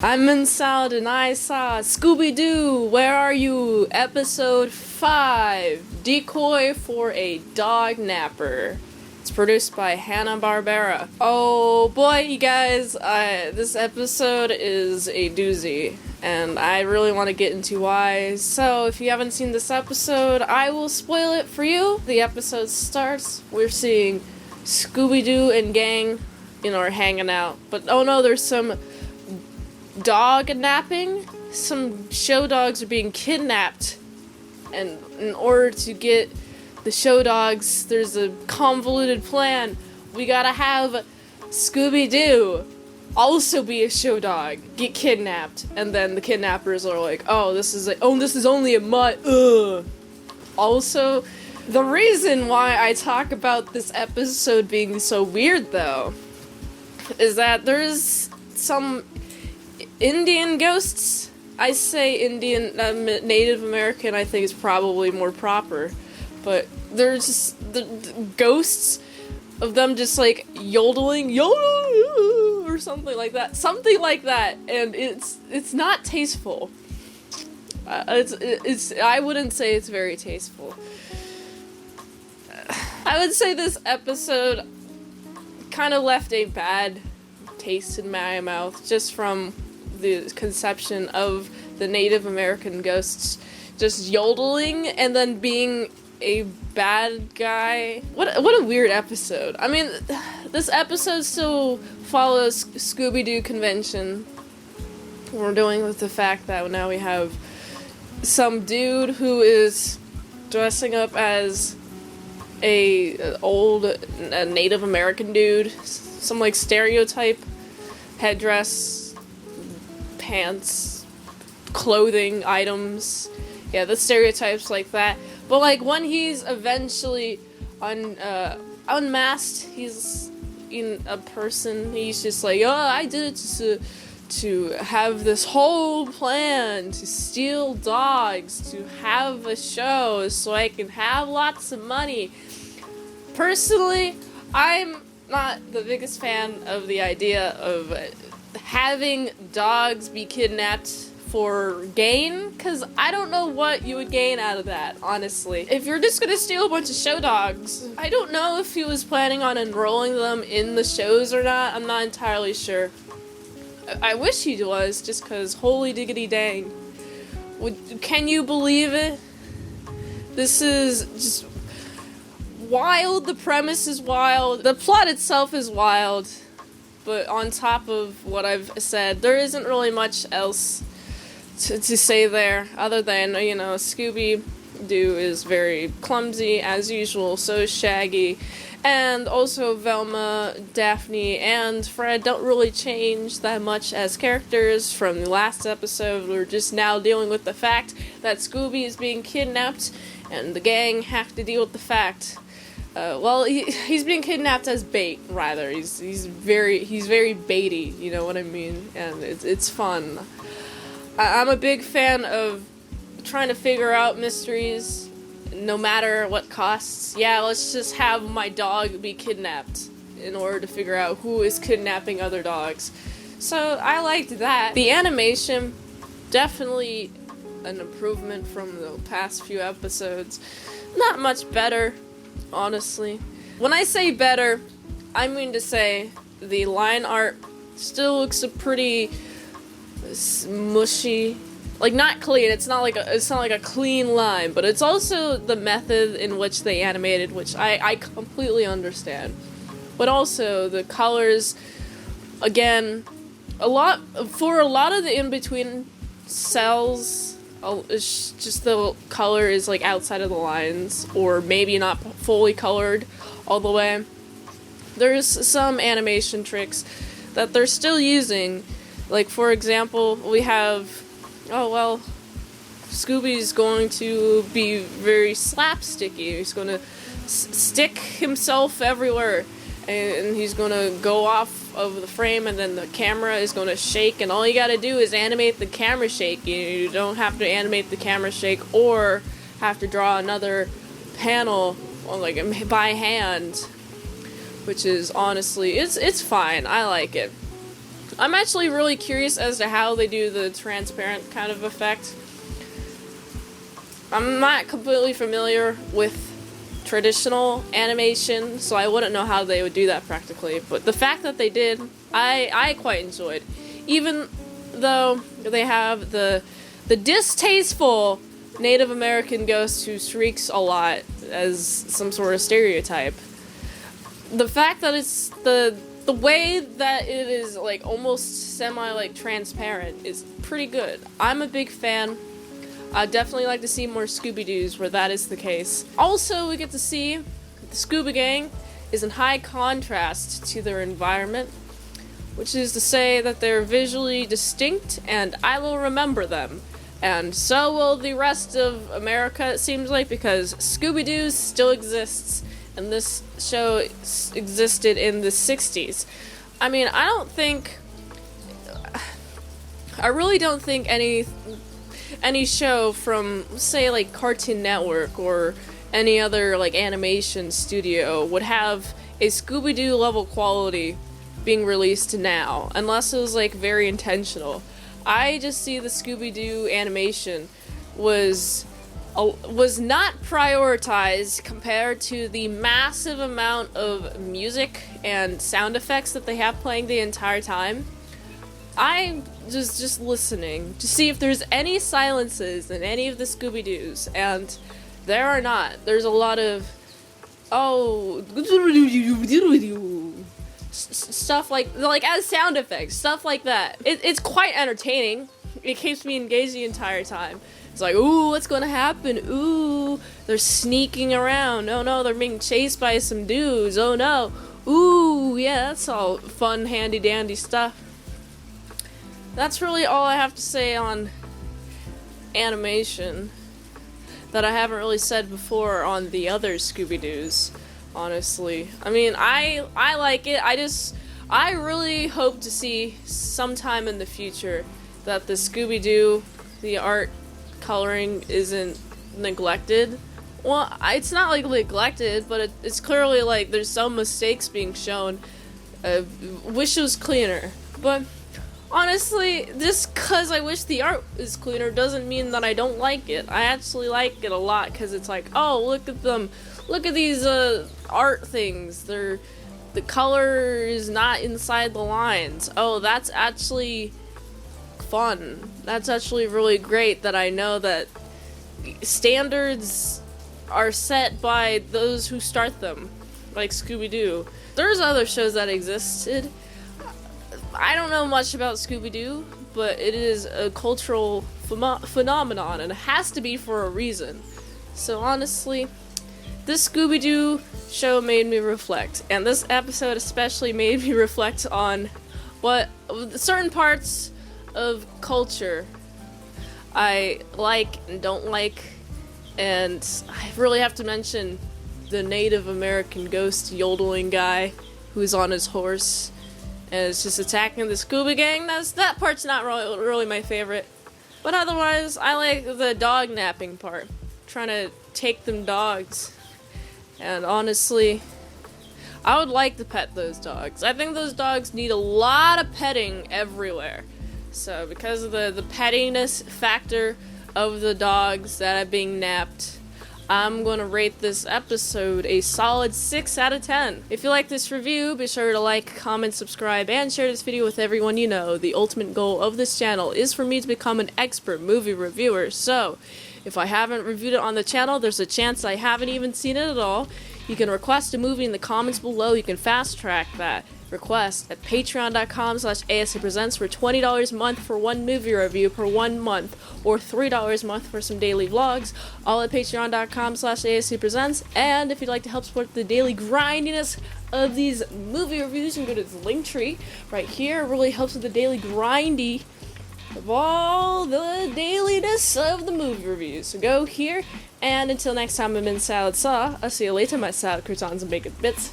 I'm Mint Salad and I saw Scooby Doo, Where Are You? Episode 5, Decoy for a Dognapper. It's produced by Hanna-Barbera. Oh boy, you guys, this episode is a doozy, and I really want to get into why. So if you haven't seen this episode, I will spoil it for you. The episode starts, we're seeing Scooby Doo and gang, hanging out. But oh no, there's some dog napping. Some show dogs are being kidnapped, and in order to get the show dogs, there's a convoluted plan. We gotta have Scooby Doo also be a show dog, get kidnapped, and then the kidnappers are like, this is only a mutt. Ugh. Also, the reason why I talk about this episode being so weird, though, is that there's some Indian ghosts. I say Indian, Native American, I think is probably more proper. But there's just the ghosts of them just like yodeling, or something like that. Something like that. And it's not tasteful. I wouldn't say it's very tasteful. I would say this episode kind of left a bad taste in my mouth just from the conception of the Native American ghosts just yodeling and then being a bad guy. What a weird episode. I mean, this episode still follows Scooby-Doo convention. We're dealing with the fact that now we have some dude who is dressing up as a Native American dude. Some like stereotype headdress, pants, clothing items. Yeah, the stereotypes like that. But like when he's eventually unmasked, he's in a person. He's just like, I did it to have this whole plan to steal dogs, to have a show so I can have lots of money. Personally, I'm not the biggest fan of the idea of having dogs be kidnapped for gain, because I don't know what you would gain out of that, honestly. If you're just gonna steal a bunch of show dogs, I don't know if he was planning on enrolling them in the shows or not. I'm not entirely sure. I wish he was, just because holy diggity dang. Can you believe it? This is just wild. The premise is wild. The plot itself is wild. But on top of what I've said, there isn't really much else to say there, other than, Scooby-Doo is very clumsy, as usual, so is Shaggy, and also Velma, Daphne, and Fred don't really change that much as characters from the last episode. We're just now dealing with the fact that Scooby is being kidnapped, and the gang have to deal with the fact. He's being kidnapped as bait, rather. He's very baity, you know what I mean? And it's fun. I'm a big fan of trying to figure out mysteries, no matter what costs. Yeah, let's just have my dog be kidnapped in order to figure out who is kidnapping other dogs. So I liked that. The animation, definitely an improvement from the past few episodes. Not much better, honestly. When I say better, I mean to say the line art still looks pretty mushy, like not clean. It's not like a clean line, but it's also the method in which they animated, which I completely understand. But also the colors, again, a lot of the in-between cells, it's just the color is like outside of the lines, or maybe not fully colored all the way. There's some animation tricks that they're still using. Like, for example, we have, Scooby's going to be very slapsticky. He's going to stick himself everywhere, and he's going to go off of the frame, and then the camera is going to shake, and all you gotta do is animate the camera shake. You don't have to animate the camera shake or have to draw another panel, like, by hand, which is honestly, it's fine. I like it. I'm actually really curious as to how they do the transparent kind of effect. I'm not completely familiar with traditional animation, so I wouldn't know how they would do that practically. But the fact that they did, I quite enjoyed. Even though they have the distasteful Native American ghost who shrieks a lot as some sort of stereotype. The fact that it's the way that it is like almost semi like transparent is pretty good. I'm a big fan. I'd definitely like to see more Scooby Doos where that is the case. Also, we get to see the Scooby Gang is in high contrast to their environment, which is to say that they're visually distinct and I will remember them. And so will the rest of America, it seems like, because Scooby Doo still exists, and this show existed in the 60s. I mean, I really don't think any show from, say, like Cartoon Network or any other like animation studio would have a Scooby Doo level quality being released now, unless it was like very intentional. I just see the Scooby Doo animation was not prioritized compared to the massive amount of music and sound effects that they have playing the entire time. I'm just listening to see if there's any silences in any of the Scooby Doos, and there are not. There's a lot of stuff like as sound effects, stuff like that. It's quite entertaining. It keeps me engaged the entire time. It's like, ooh, what's gonna happen? Ooh, they're sneaking around. Oh no, they're being chased by some dudes. Oh no. Ooh, yeah, that's all fun, handy dandy stuff. That's really all I have to say on animation that I haven't really said before on the other Scooby Doos. Honestly, I mean, I like it. I really hope to see sometime in the future that the Scooby Doo, the art coloring isn't neglected. Well, it's not like neglected, but it's clearly like there's some mistakes being shown. Wish it was cleaner, but honestly, just cause I wish the art is cleaner doesn't mean that I don't like it. I actually like it a lot because it's like, oh, look at them. Look at these art things. The color is not inside the lines. Oh, that's actually fun. That's actually really great that I know that standards are set by those who start them, like Scooby Doo. There's other shows that existed. I don't know much about Scooby Doo, but it is a cultural phenomenon, and it has to be for a reason. So honestly, this Scooby Doo show made me reflect, and this episode especially made me reflect on what certain parts of culture I like and don't like, and I really have to mention the Native American ghost yodeling guy who's on his horse and is just attacking the Scooby Gang. That part's not really my favorite, but otherwise I like the dog napping part, trying to take them dogs. And honestly, I would like to pet those dogs. I think those dogs need a lot of petting everywhere. So because of the pettiness factor of the dogs that are being napped, I'm going to rate this episode a solid 6 out of 10. If you like this review, be sure to like, comment, subscribe, and share this video with everyone you know. The ultimate goal of this channel is for me to become an expert movie reviewer. So if I haven't reviewed it on the channel, there's a chance I haven't even seen it at all. You can request a movie in the comments below. You can fast track that request at patreon.com/ASAPresents for $20 a month for one movie review per 1 month, or $3 a month for some daily vlogs, all at patreon.com/ASAPresents. And if you'd like to help support the daily grindiness of these movie reviews, you can go to the link tree right here. It really helps with the daily grindy of all the dailiness of the movie reviews. So go here, and until next time, I'm in Salad Saw. I'll see you later, my salad croutons and bacon bits.